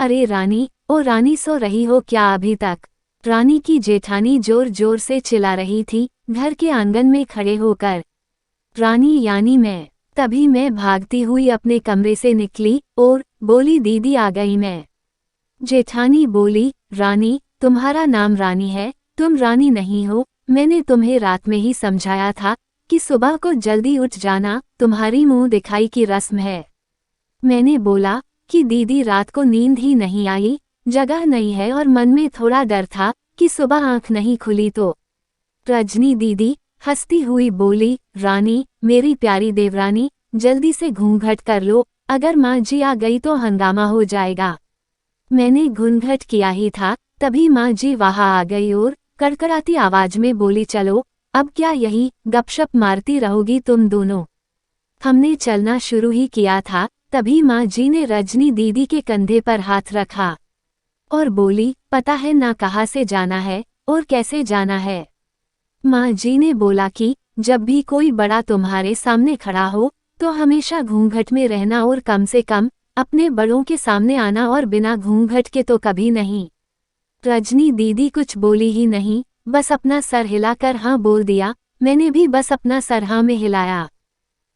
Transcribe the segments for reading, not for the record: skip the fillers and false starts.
अरे रानी, ओ रानी, सो रही हो क्या अभी तक? रानी की जेठानी जोर जोर से चिल्ला रही थी घर के आंगन में खड़े होकर। रानी यानी मैं। तभी मैं भागती हुई अपने कमरे से निकली और बोली, दीदी आ गई मैं। जेठानी बोली, रानी, तुम्हारा नाम रानी है, तुम रानी नहीं हो। मैंने तुम्हें रात में ही समझाया था कि सुबह को जल्दी उठ जाना, तुम्हारी मुंह दिखाई की रस्म है। मैंने बोला कि दीदी रात को नींद ही नहीं आई, जगह नहीं है और मन में थोड़ा डर था कि सुबह आंख नहीं खुली तो। रजनी दीदी हंसती हुई बोली, रानी, मेरी प्यारी देवरानी, जल्दी से घूंघट कर लो, अगर माँ जी आ गई तो हंगामा हो जाएगा। मैंने घूंघट किया ही था, तभी माँ जी वहां आ गई और कड़कड़ाती आवाज में बोली, चलो अब क्या यही गपशप मारती रहोगी तुम दोनों? हमने चलना शुरू ही किया था, तभी माँ जी ने रजनी दीदी के कंधे पर हाथ रखा और बोली, पता है ना कहाँ से जाना है और कैसे जाना है? माँ जी ने बोला कि जब भी कोई बड़ा तुम्हारे सामने खड़ा हो तो हमेशा घूंघट में रहना और कम से कम अपने बड़ों के सामने आना और बिना घूंघट के तो कभी नहीं। रजनी दीदी कुछ बोली ही नहीं, बस अपना सर हिलाकर हाँ बोल दिया। मैंने भी बस अपना सर हाँ में हिलाया।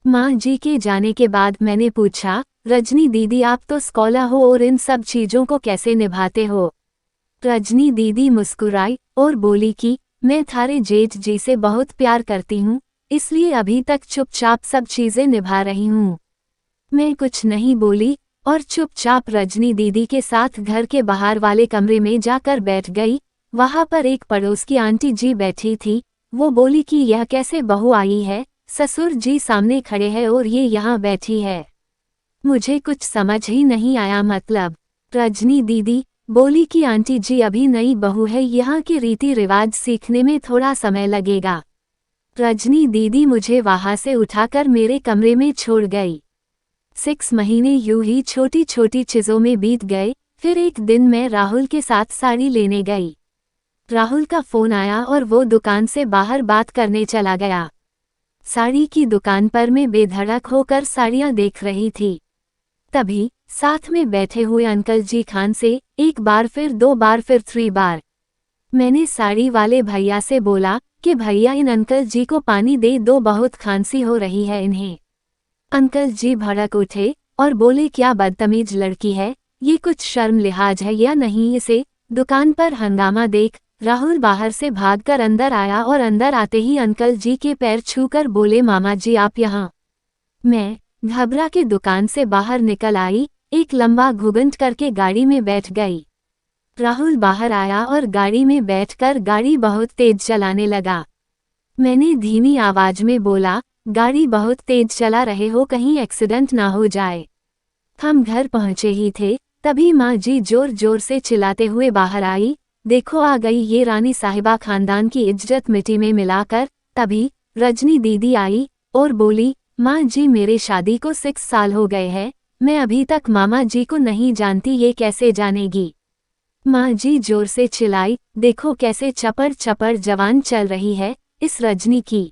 माँ जी के जाने के बाद मैंने पूछा, रजनी दीदी आप तो स्कॉलर हो और इन सब चीजों को कैसे निभाते हो? रजनी दीदी मुस्कुराई और बोली कि मैं थारे जेठ जी से बहुत प्यार करती हूँ, इसलिए अभी तक चुपचाप सब चीजें निभा रही हूँ। मैं कुछ नहीं बोली और चुपचाप रजनी दीदी के साथ घर के बाहर वाले कमरे में जाकर बैठ गई। वहां पर एक पड़ोस की आंटी जी बैठी थी। वो बोली कि यह कैसे बहू आई है, ससुर जी सामने खड़े हैं और ये यहाँ बैठी है। मुझे कुछ समझ ही नहीं आया, मतलब। रजनी दीदी बोली कि आंटी जी अभी नई बहू है, यहाँ के रीति रिवाज सीखने में थोड़ा समय लगेगा। रजनी दीदी मुझे वहां से उठाकर मेरे कमरे में छोड़ गई। 6 महीने यूं ही छोटी छोटी चीजों में बीत गए। फिर एक दिन मैं राहुल के साथ साड़ी लेने गई। राहुल का फोन आया और वो दुकान से बाहर बात करने चला गया। साड़ी की दुकान पर मैं बेधड़क होकर साड़ियां देख रही थी। तभी साथ में बैठे हुए अंकल जी खान से एक बार फिर 2 बार फिर 3 बार मैंने साड़ी वाले भैया से बोला कि भैया इन अंकल जी को पानी दे दो, बहुत खांसी हो रही है इन्हें। अंकल जी भड़क उठे और बोले, क्या बदतमीज लड़की है, ये कुछ शर्म लिहाज है या नहीं इसे? दुकान पर हंगामा देख राहुल बाहर से भागकर अंदर आया और अंदर आते ही अंकल जी के पैर छूकर बोले, मामा जी आप यहाँ। मैं घबरा के दुकान से बाहर निकल आई, एक लंबा घुघुंट करके गाड़ी में बैठ गई। राहुल बाहर आया और गाड़ी में बैठकर गाड़ी बहुत तेज चलाने लगा। मैंने धीमी आवाज में बोला, गाड़ी बहुत तेज चला रहे हो, कहीं एक्सीडेंट ना हो जाए। हम घर पहुंचे ही थे, तभी माँ जी जोर जोर से चिल्लाते हुए बाहर आई, देखो आ गई ये रानी साहिबा, खानदान की इज्जत मिट्टी में मिलाकर। तभी रजनी दीदी आई और बोली, माँ जी मेरे शादी को 6 साल हो गए हैं, मैं अभी तक मामा जी को नहीं जानती, ये कैसे जानेगी? माँ जी जोर से चिल्लाई, देखो कैसे चपड़ चपड़ जवान चल रही है इस रजनी की।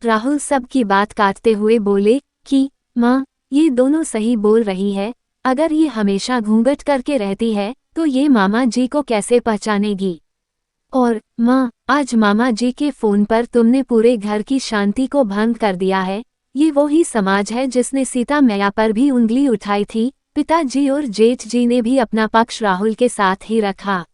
राहुल सब की बात काटते हुए बोले कि माँ ये दोनों सही बोल रही है, अगर ये हमेशा घूंघट करके रहती है तो ये मामा जी को कैसे पहचानेगी? और माँ आज मामा जी के फोन पर तुमने पूरे घर की शांति को भंग कर दिया है। ये वो ही समाज है जिसने सीता मैया पर भी उंगली उठाई थी। पिताजी और जेठ जी ने भी अपना पक्ष राहुल के साथ ही रखा।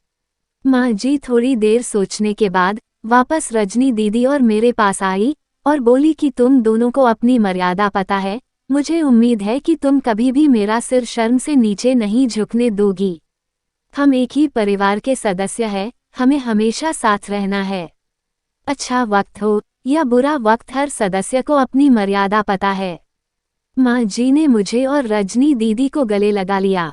माँ जी थोड़ी देर सोचने के बाद वापस रजनी दीदी और मेरे पास आई और बोली कि तुम दोनों को अपनी मर्यादा पता है, मुझे उम्मीद है कि तुम कभी भी मेरा सिर शर्म से नीचे नहीं झुकने दोगी। हम एक ही परिवार के सदस्य हैं, हमें हमेशा साथ रहना है। अच्छा वक्त हो या बुरा वक्त, हर सदस्य को अपनी मर्यादा पता है। माँ जी ने मुझे और रजनी दीदी को गले लगा लिया।